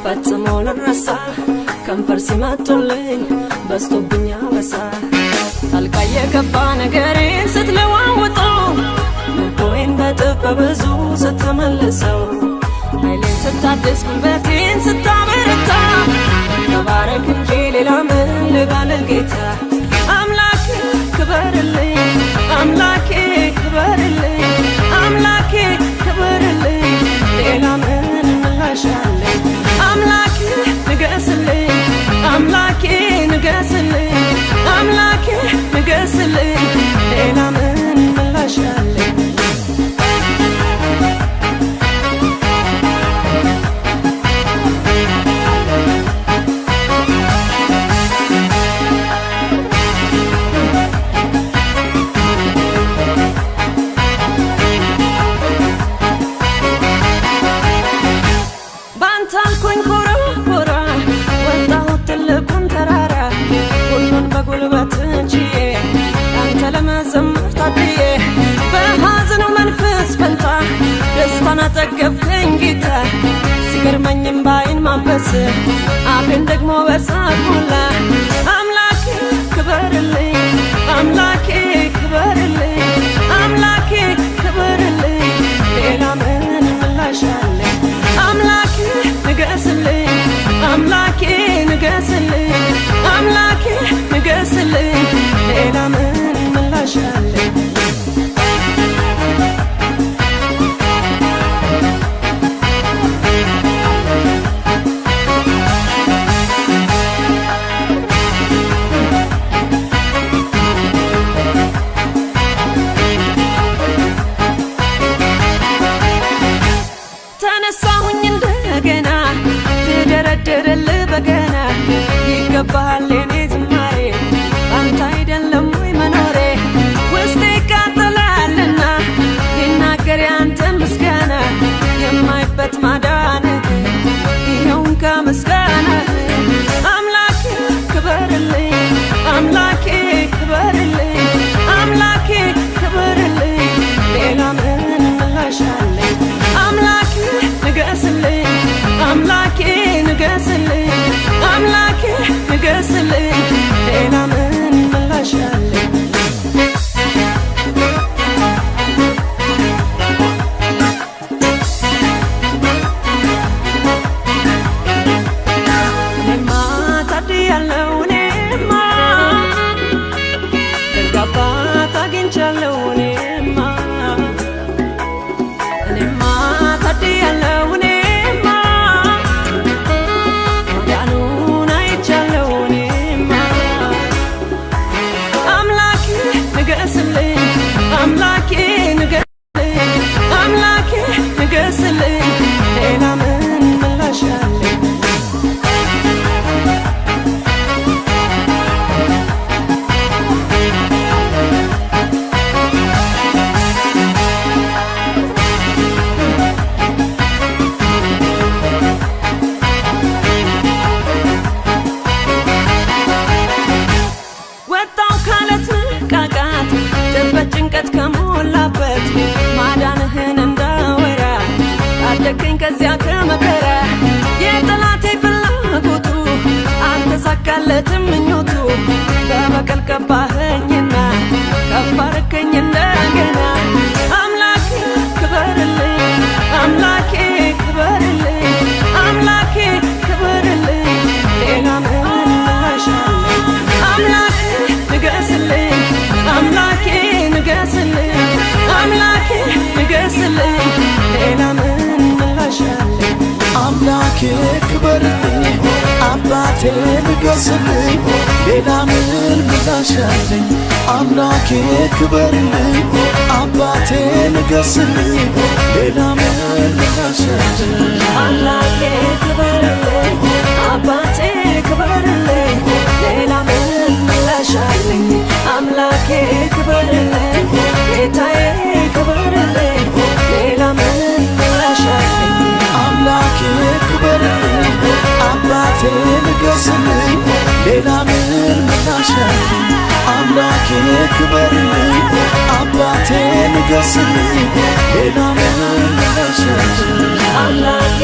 ፈጽሞ ልረሳ ከንፈር ሲመጡልኝ በስቶብኛ በሳ ጣልቃ የገባ ነገሬን ስትለዋውጠው ልቦዬን በጥፍ በብዙ ስትመልሰው ኃይሌን ስታድስ ጉልበቴን ስታበረታ ተባረክ እንጂ ሌላ ምን ልበል ጌታ አምላኬ ክበርልኝ አምላኬ ክበርልኝ አምላኬ ክበርልኝ ሌላ ምን ምላሻለኝ አምላኬ ንገስልኝ አምላኬ ንገስልኝ አምላኬ ንገስልኝ ሌላ ምን ምላሻለኝ በጉልበት እንጂ አንተ ለመዘመር ታድዬ በሐዘኑ መንፈስ ፈንታ ደስታን አጠገብከኝ ጌታ ሲገርመኝም ባይን ማበስ አፌን ደግሞ በሳቅ ሞላ አምላኬ ክበርልኝ አምላኬ ክበርልኝ አምላኬ ክበርልኝ ሌላ ምን ምላሻለኝ አምላኬ ንገስልኝ አምላኬ ንገስልኝ አምላኬ ንገስልኝ ሌላ ምን ምላሻለኝ ተነሳሁኝ እንደገና ልደረድርልህ በገና ይገባሃል የኔ ዝማሬ አንተ አይደለም ወይ መኖሬ ውስጤ ይቃጠላልና ይናገር ያንተን ምስጋና የማይበት ማዳንህ ይኸውን ከምስጋናህ አምላኬ ክበርልኝ አምላኬ ክበርልኝ አምላኬ ክበርልኝ ሌላ ምን ምላሻለኝ አምላኬ ንገስልኝ አምላኬ ንገስልኝ አምላኬ ንገስልኝ ሌላ ምን ምላሻለኝ እኔማ ታድያለሁ እኔማ ተጋባት አግኝቻለሁ እኔማ ታድያለሁ እኔማ ማዳኑን አይቻለሁ እኔማ አምላኬ ንገስልኝ አምላኬ ንገስልኝ አምላኬ ንገስልኝ ሌላ ምን ምላሻለኝ ጭንቀት ከሞላበት ማዳንህን እንዳወራ ታደገኝ ከዚያ ከመከራ የጠላቴ ፍላጎቱ አልተሳካለትም ምኞቱ በበቀል ቀባኸኝና ከፍ አረከኝ እንደገና አምላኬ ክበርልኝ አምላኬ ክበርልኝ አምላኬ ክበርልኝ ሌላ ምን ምላሻለኝ አምላኬ ንገስልኝ አምላኬ ንገስልኝ አምላኬ ንገስልኝ ሌላ ምን ምላሻለኝ አምላኬ ክበርልኝ አባቴ ንገስልኝ ሌላ ምን ምላሻለኝ አምላኬ ክበርልኝ አባቴ ንገስልኝ ሌላ ምን ምላሻለኝ አምላኬ ክበርልኝ አባቴ ክበርልኝ ሌላ ምን ምላሻለኝ አምላኬ ክበርልኝ ጌታዬ ክበርልኝ ሌላ ምን ምላሻለኝ አምላኬ ክበርልኝ አባቴ ንገስልኝ ሌላ ምን ምላሻለኝ አምላኬ ክበርልኝ አባቴ ንገስልኝ ሌላ ምን ምላሻለኝ አምላኬ